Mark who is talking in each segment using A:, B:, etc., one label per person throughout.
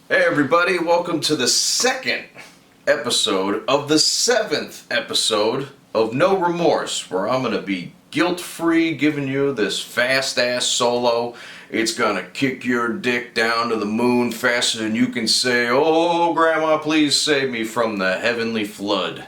A: Hey everybody, welcome to the second episode of the 7th episode of No Remorse, where I'm going to be guilt-free giving you this fast-ass solo. It's going to kick your dick down to the moon faster than you can say, "Oh, Grandma, please save me from the heavenly flood."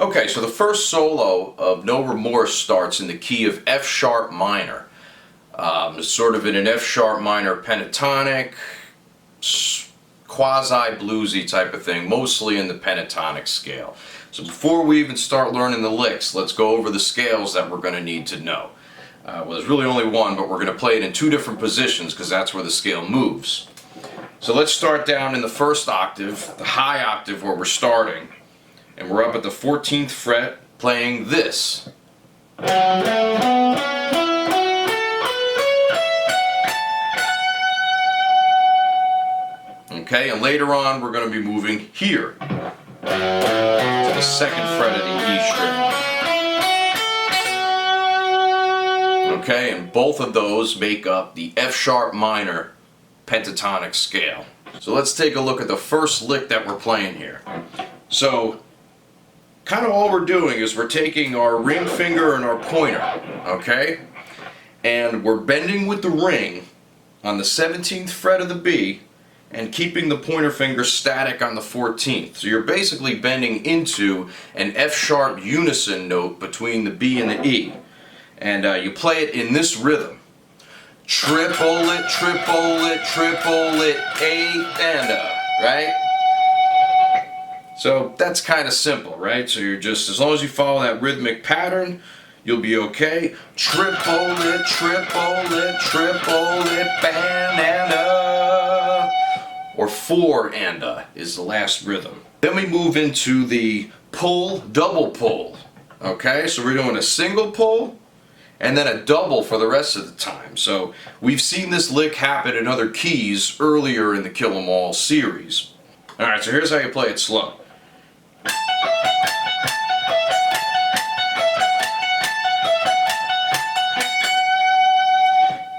A: Okay, so the first solo of No Remorse starts in the key of F sharp minor. It's sort of in an F sharp minor pentatonic, quasi-bluesy type of thing, mostly in the pentatonic scale. So before we even start learning the licks, let's go over the scales that we're going to need to know. Well, there's really only one, but we're going to play it in two different positions because that's where the scale moves. So let's start down in the first octave, the high octave where we're starting. And we're up at the 14th fret playing this. Okay, and later on we're going to be moving here to the 2nd fret of the E string. Okay, and both of those make up the F sharp minor pentatonic scale. So let's take a look at the first lick that we're playing here. So kind of all we're doing is we're taking our ring finger and our pointer, okay? And we're bending with the ring on the 17th fret of the B and keeping the pointer finger static on the 14th. So you're basically bending into an F sharp unison note between the B and the E. And you play it in this rhythm. Triple it, triple it, triple it, eighth and right? So that's kind of simple, right? So you're just, as long as you follow that rhythmic pattern, you'll be okay. Triple it, triple it, triple it, bandana. Or four and is the last rhythm. Then we move into the pull, double pull. Okay, so we're doing a single pull and then a double for the rest of the time. So we've seen this lick happen in other keys earlier in the Kill 'Em All series. Alright, so here's how you play it slow.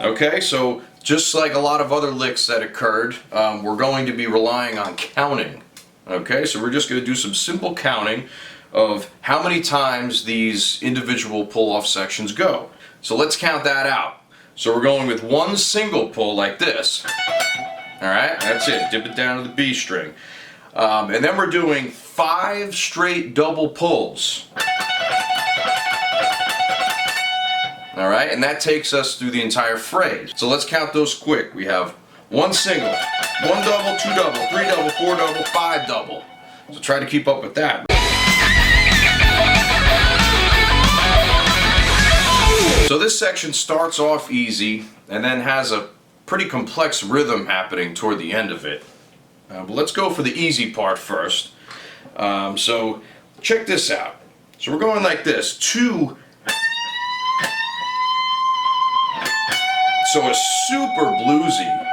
A: Okay, so just like a lot of other licks that occurred, we're going to be relying on counting. Okay, so we're just going to do some simple counting of how many times these individual pull-off sections go. So let's count that out. So we're going with one single pull like this. Alright, that's it. Dip it down to the B string. And then we're doing 5 straight double pulls. Alright, and that takes us through the entire phrase. So let's count those quick. We have one single, one double, two double, three double, four double, 5 double. So try to keep up with that. So this section starts off easy and then has a pretty complex rhythm happening toward the end of it. But let's go for the easy part first. So check this out. So we're going like this. 2. So a super bluesy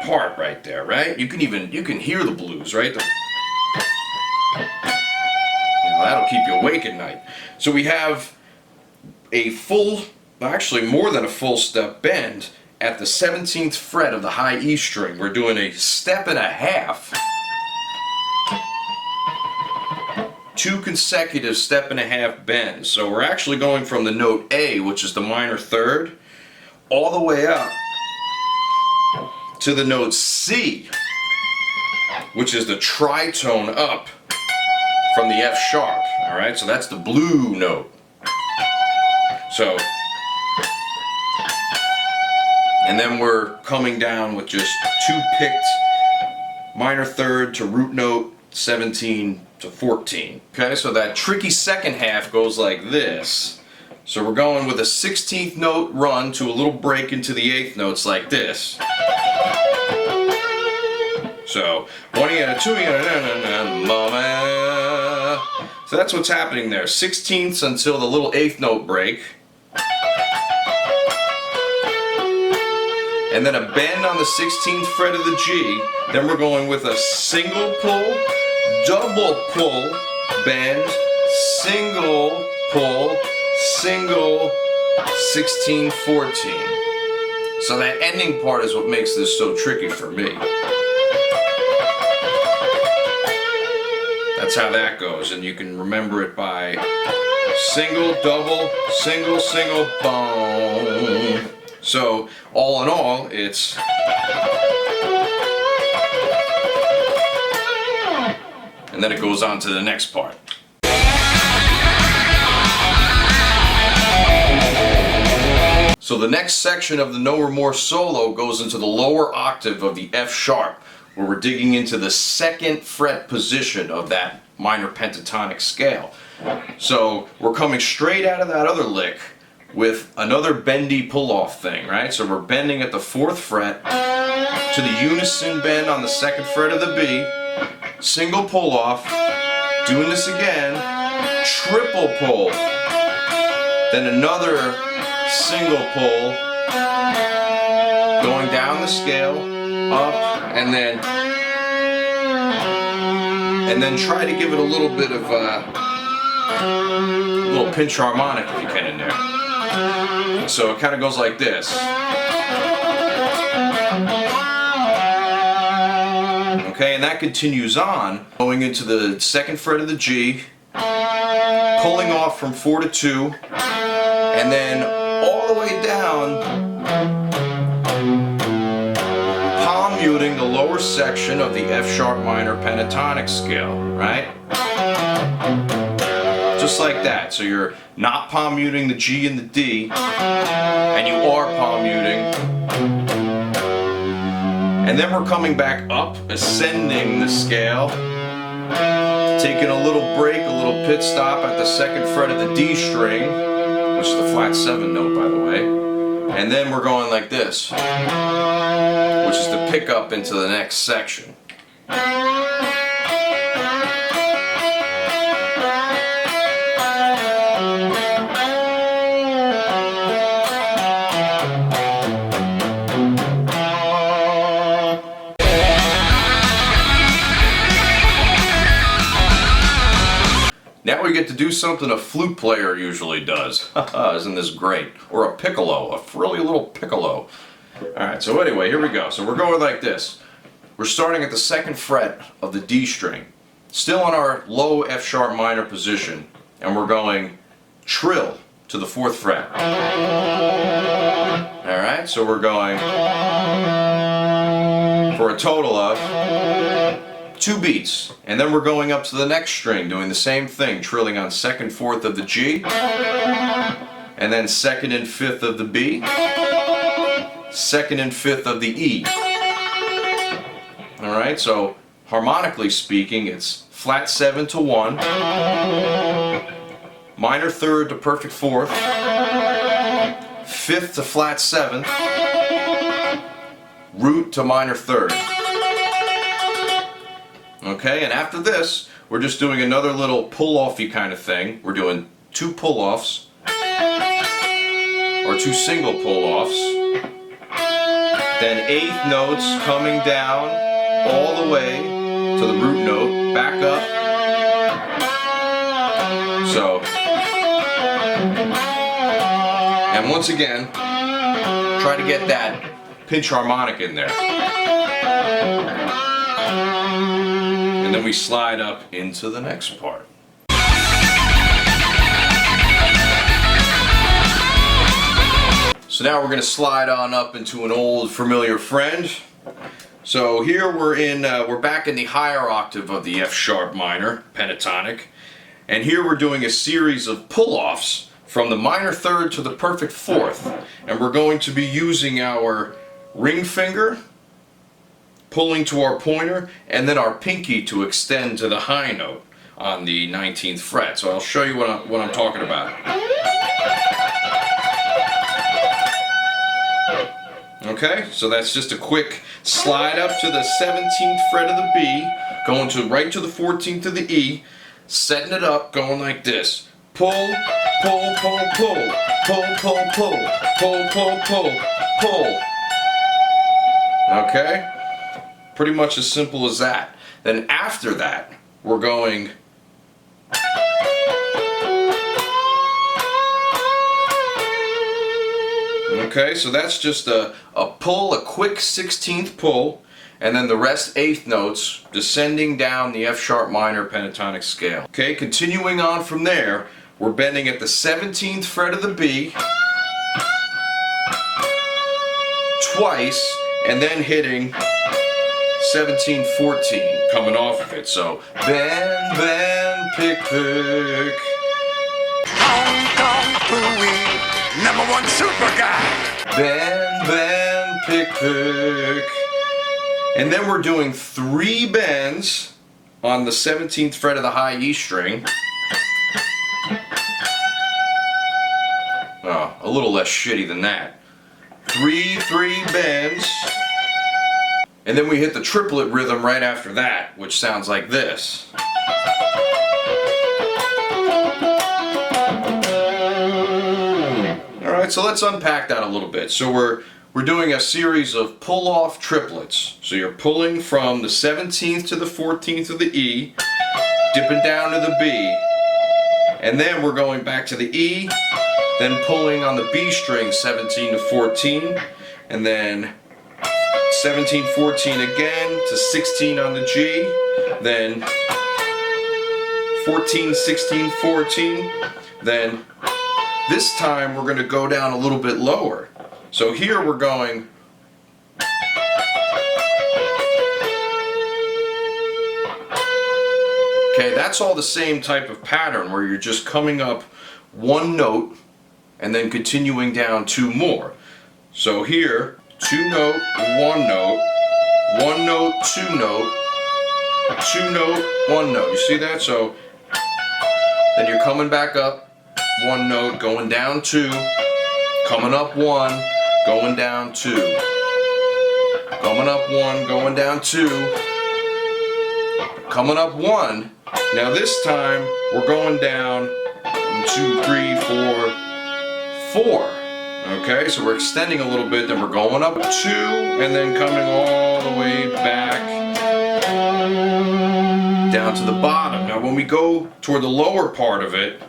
A: part right there, right? You can hear the blues, right? That'll keep you awake at night. So we have a full, actually more than a full step bend at the 17th fret of the high E string. We're doing a step and a half. 2 consecutive step and a half bends. So we're actually going from the note A, which is the minor third, all the way up to the note C, which is the tritone up from the F sharp. Alright, so that's the blue note. So, and then we're coming down with just 2 picked minor third to root note 17 to 14. Okay, so that tricky second half goes like this. So we're going with a 16th note run to a little break into the 8th notes like this. So 1 and a 2 and a mama. So that's what's happening there. 16ths until the little 8th note break. And then a bend on the 16th fret of the G. Then we're going with a single pull, double pull, bend, single pull, single, 16, 14. So that ending part is what makes this so tricky for me. That's how that goes, and you can remember it by single, double, single, single, boom. So, all in all, it's and then it goes on to the next part. So the next section of the No Remorse solo goes into the lower octave of the F sharp, where we're digging into the 2nd fret position of that minor pentatonic scale. So we're coming straight out of that other lick with another bendy pull-off thing, right? So we're bending at the 4th fret to the unison bend on the 2nd fret of the B, single pull-off, doing this again, triple pull, then another single pull, going down the scale, up, and then try to give it a little bit of a little pinch harmonic if you can in there. So it kind of goes like this. Okay, and that continues on, going into the 2nd fret of the G, pulling off from 4 to 2, and then all the way down, palm muting the lower section of the F sharp minor pentatonic scale, right? Just like that. So you're not palm muting the G and the D, and you are palm muting. And then we're coming back up, ascending the scale, taking a little break, a little pit stop at the 2nd fret of the D string, which is the flat 7 note, by the way. And then we're going like this, which is the pickup into the next section. Now we get to do something a flute player usually does. Isn't this great? Or a piccolo, a frilly little piccolo. Alright, so anyway, here we go. So we're going like this. We're starting at the 2nd fret of the D string, still on our low F sharp minor position, and we're going trill to the 4th fret. Alright, so we're going for a total of 2 beats, and then we're going up to the next string, doing the same thing, trilling on 2nd, 4th of the G, and then 2nd and 5th of the B, 2nd and 5th of the E. Alright, so harmonically speaking, it's flat 7 to 1, minor 3rd to perfect 4th, 5th to flat 7th, root to minor 3rd. Okay, and after this, we're just doing another little pull-offy kind of thing. We're doing 2 pull-offs, or 2 single pull-offs, then 8th notes coming down all the way to the root note, back up. So, and once again, try to get that pinch harmonic in there. And then we slide up into the next part. So now we're going to slide on up into an old familiar friend. So here we're back in the higher octave of the F sharp minor pentatonic, and here we're doing a series of pull-offs from the minor 3rd to the perfect 4th, and we're going to be using our ring finger, pulling to our pointer, and then our pinky to extend to the high note on the 19th fret. So I'll show you what I'm talking about. Okay, so that's just a quick slide up to the 17th fret of the B, going right to the 14th of the E, setting it up, going like this. Pull, pull, pull, pull, pull, pull, pull, pull, pull, pull, pull. Okay? Pretty much as simple as that. Then after that, we're going okay, so that's just a pull, a quick 16th pull, and then the rest 8th notes descending down the F sharp minor pentatonic scale. Okay, continuing on from there, we're bending at the 17th fret of the B twice, and then hitting 17, 14 coming off of it. So bend, bend, pick, pick.
B: Hong Kong Phooey, #1 super guy.
A: Bend, bend, pick, pick. And then we're doing 3 bends on the 17th fret of the high E string. Oh, a little less shitty than that. 3 bends. And then we hit the triplet rhythm right after that, which sounds like this. Alright, so let's unpack that a little bit. So we're doing a series of pull-off triplets. So you're pulling from the 17th to the 14th of the E, dipping down to the B, and then we're going back to the E, then pulling on the B string 17 to 14, and then 17, 14 again to 16 on the G, then 14, 16, 14, then this time we're going to go down a little bit lower. So here we're going okay, that's all the same type of pattern where you're just coming up 1 note and then continuing down 2 more. So here, 2 note, 1 note, 1 note, 2 note, 2 note, 1 note. You see that? So then you're coming back up 1 note, going down 2, coming up 1, going down 2, coming up 1, going down 2, coming up 1. Now this time we're going down 1, 2, 3, 4, 4. Okay, so we're extending a little bit, then we're going up 2, and then coming all the way back down to the bottom. Now when we go toward the lower part of it,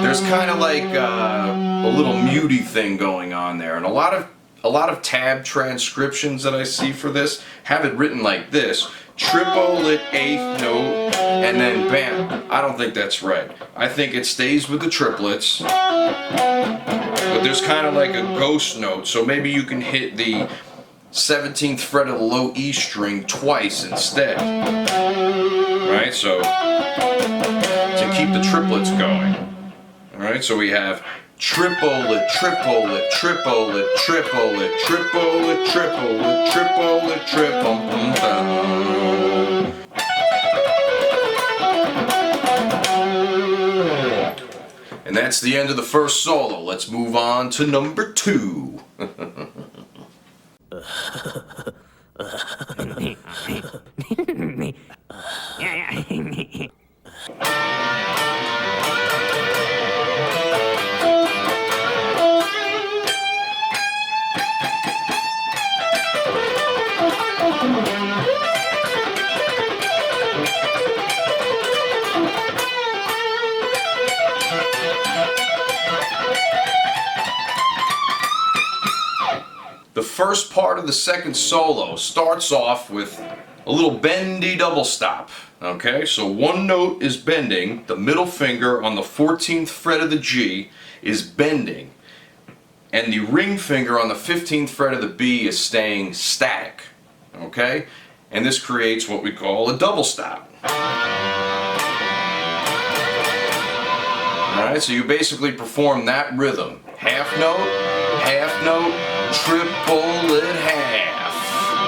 A: there's kind of like a little muty thing going on there, and a lot of tab transcriptions that I see for this have it written like this: triplet 8th note, and then bam. I don't think that's right. I think it stays with the triplets, but there's kind of like a ghost note, so maybe you can hit the 17th fret of the low E string twice instead. Right, so to keep the triplets going. Alright, so we have triplet, triplet, triplet, triplet, triplet, triplet, triplet, triplet. And that's the end of the first solo. Let's move on to number 2. The first part of the second solo starts off with a little bendy double stop. Okay, so 1 note is bending, the middle finger on the 14th fret of the G is bending, and the ring finger on the 15th fret of the B is staying static. Okay, and this creates what we call a double stop. Alright, so you basically perform that rhythm: half note, triplet, half.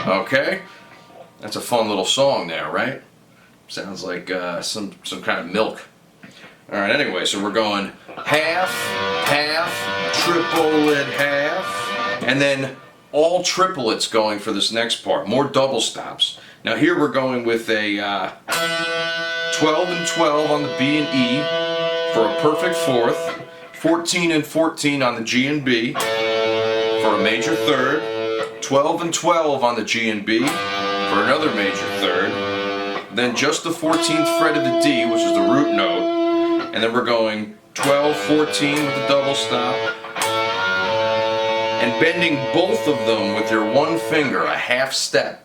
A: Okay? That's a fun little song there, right? Sounds like some kind of milk. Alright, anyway, so we're going half, half, triplet, half, and then all triplets going for this next part. More double stops. Now here we're going with a 12 and 12 on the B and E for a perfect fourth, 14 and 14 on the G and B for a major third, 12 and 12 on the G and B for another major third, then just the 14th fret of the D, which is the root note, and then we're going 12, 14 with the double stop, and bending both of them with your one finger a half step,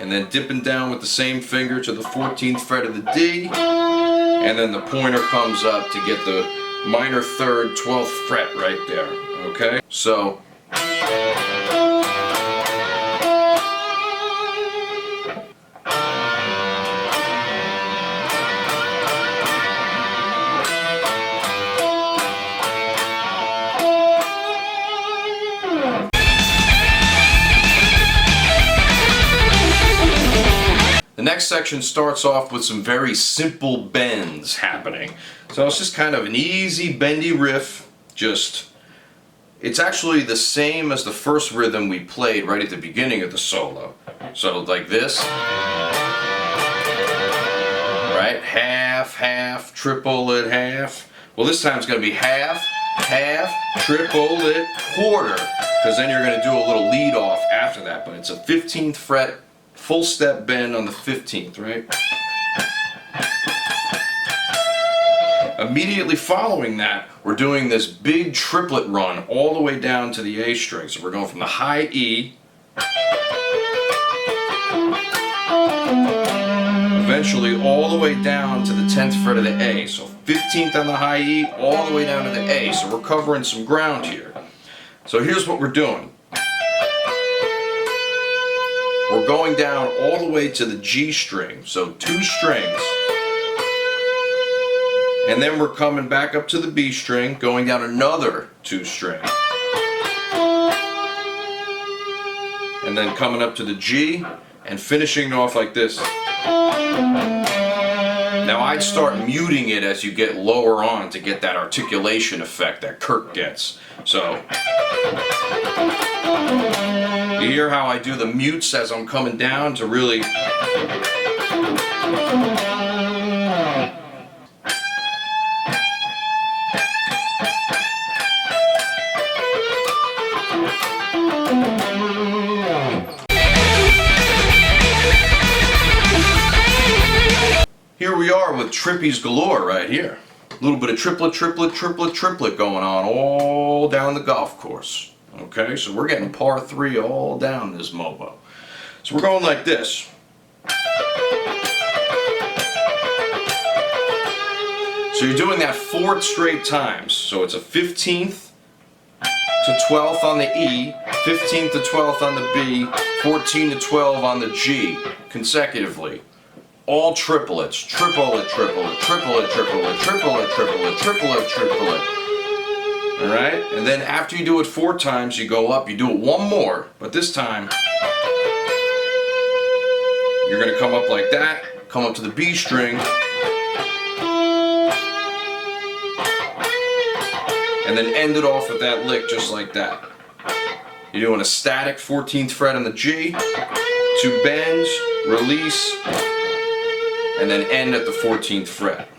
A: and then dipping down with the same finger to the 14th fret of the D, and then the pointer comes up to get the minor third 12th fret right there. Okay, so the next section starts off with some very simple bends happening. So it's just kind of an easy bendy riff, it's actually the same as the first rhythm we played right at the beginning of the solo. So like this, right? Half, half, triplet, half. Well, this time it's going to be half, half, triplet, quarter, because then you're going to do a little lead off after that, but it's a 15th fret full step bend on the 15th, right? Immediately following that, we're doing this big triplet run all the way down to the A string. So we're going from the high E, eventually all the way down to the 10th fret of the A. So 15th on the high E, all the way down to the A. So we're covering some ground here. So here's what we're doing. We're going down all the way to the G string, so 2 strings. And then we're coming back up to the B string, going down another 2 string. And then coming up to the G, and finishing off like this. Now I'd start muting it as you get lower on to get that articulation effect that Kirk gets. So you hear how I do the mutes as I'm coming down to really here we are with Trippy's galore right here. A little bit of triplet, triplet, triplet, triplet going on all down the golf course. Okay, so we're getting par 3 all down this mobo. So we're going like this. So you're doing that 4 straight times. So it's a 15th to 12th on the E, 15th to 12th on the B, 14 to 12 on the G, consecutively. All triplets, triplet, triplet, triplet, triplet, triplet, triplet, triplet, triplet. Alright? And then after you do it 4 times, you go up, you do it 1 more, but this time you're going to come up like that, come up to the B string, and then end it off with that lick just like that. You're doing a static 14th fret on the G, 2 bends, release, and then end at the 14th fret.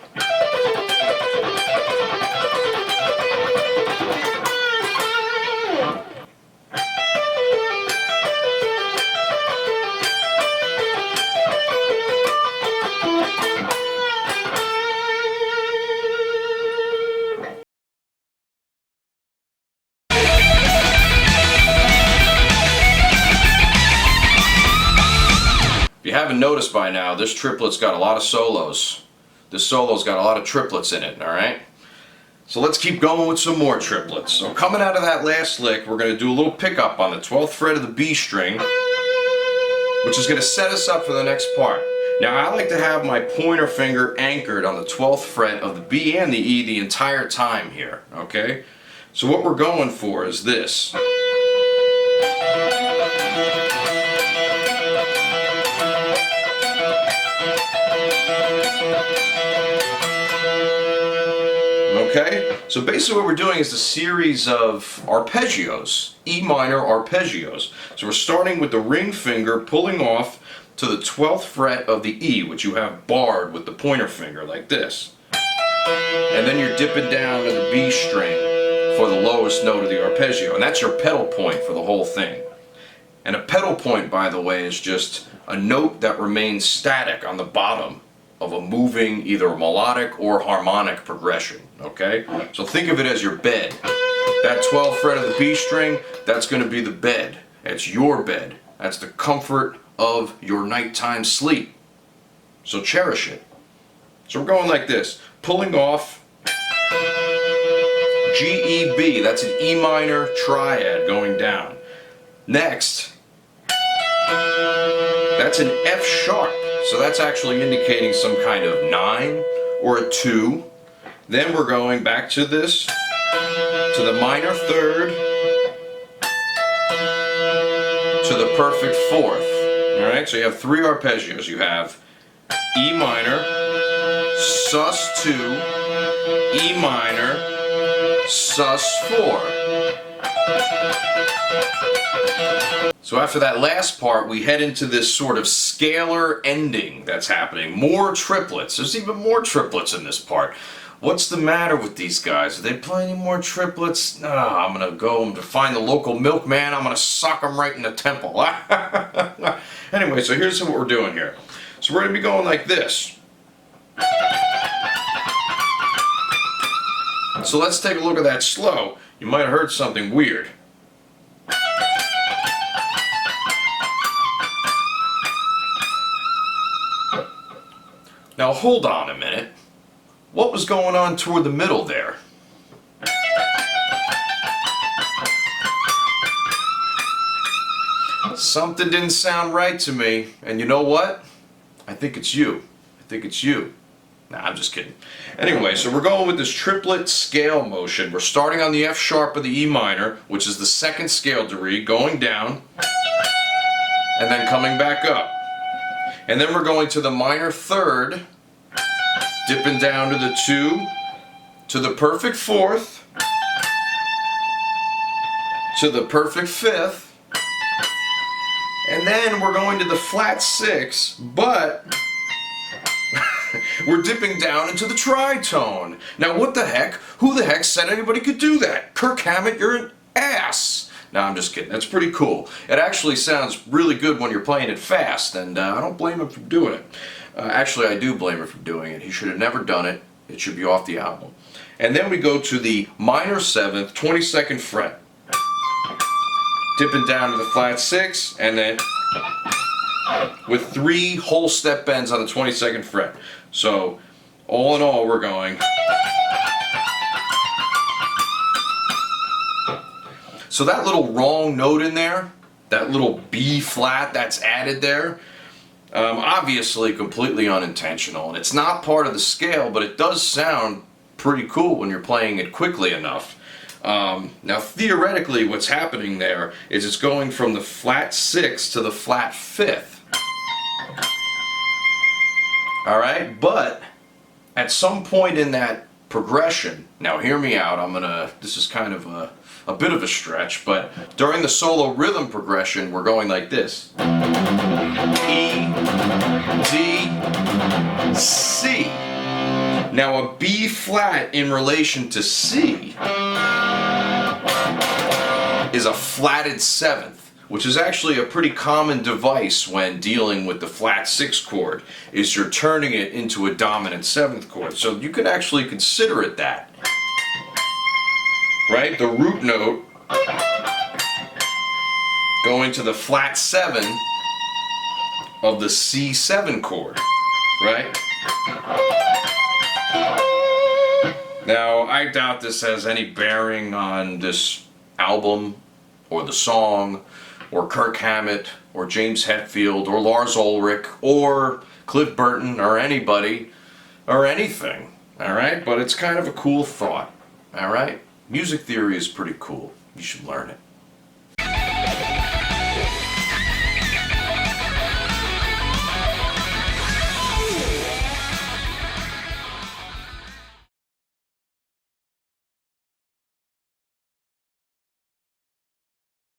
A: If you haven't noticed by now, this triplet's got a lot of solos. This solo's got a lot of triplets in it, alright? So let's keep going with some more triplets. So coming out of that last lick, we're going to do a little pickup on the 12th fret of the B string, which is going to set us up for the next part. Now I like to have my pointer finger anchored on the 12th fret of the B and the E the entire time here, okay? So what we're going for is this. Okay, so basically what we're doing is a series of arpeggios, E minor arpeggios. So we're starting with the ring finger pulling off to the 12th fret of the E, which you have barred with the pointer finger like this. And then you're dipping down to the B string for the lowest note of the arpeggio, and that's your pedal point for the whole thing. And a pedal point, by the way, is just a note that remains static on the bottom of a moving either melodic or harmonic progression, okay? So think of it as your bed. That 12th fret of the B string, that's going to be the bed. It's your bed. That's the comfort of your nighttime sleep. So cherish it. So we're going like this, pulling off G, E, B. That's an E minor triad going down. Next, that's an F sharp. So that's actually indicating some kind of 9 or a 2. Then we're going back to this, to the minor third, to the perfect fourth. Alright, so you have 3 arpeggios. You have E minor, sus 2, E minor, sus 4. So after that last part, we head into this sort of scalar ending that's happening. More triplets. There's even more triplets in this part. What's the matter with these guys? Are they playing any more triplets? No, I'm going to go to find the local milkman. I'm going to sock him right in the temple. Anyway, so here's what we're doing here. So we're going to be going like this. So let's take a look at that slow. You might have heard something weird. Now hold on a minute. What was going on toward the middle there? Something didn't sound right to me. And you know what? I think it's you. I think it's you. Nah, I'm just kidding. Anyway, so we're going with this triplet scale motion. We're starting on the F sharp of the E minor, which is the second scale degree, going down, and then coming back up. And then we're going to the minor third, dipping down to the 2, to the perfect fourth, to the perfect fifth, and then we're going to the flat 6, but we're dipping down into the tritone. Now what the heck? Who the heck said anybody could do that? Kirk Hammett, you're an ass. No, I'm just kidding. That's pretty cool. It actually sounds really good when you're playing it fast, and I don't blame him for doing it. Actually, I do blame him for doing it. He should have never done it. It should be off the album. And then we go to the minor 7th, 22nd fret. Dipping down to the flat 6, and then with 3 whole step bends on the 22nd fret. So, all in all, we're going. So that little wrong note in there, that little B flat that's added there, obviously completely unintentional. And it's not part of the scale, but it does sound pretty cool when you're playing it quickly enough. Now theoretically what's happening there is it's going from the flat 6 to the flat 5th. Alright, but at some point in that progression, now hear me out, this is kind of a bit of a stretch, but during the solo rhythm progression we're going like this. E, D, C. Now a B flat in relation to C is a flatted 7th, which is actually a pretty common device when dealing with the flat 6 chord, is you're turning it into a dominant 7th chord. So you could actually consider it that. Right? The root note going to the flat 7 of the C7 chord, right? Now, I doubt this has any bearing on this album, or the song, or Kirk Hammett, or James Hetfield, or Lars Ulrich, or Cliff Burton, or anybody, or anything, alright? But it's kind of a cool thought, alright? Music theory is pretty cool. You should learn it.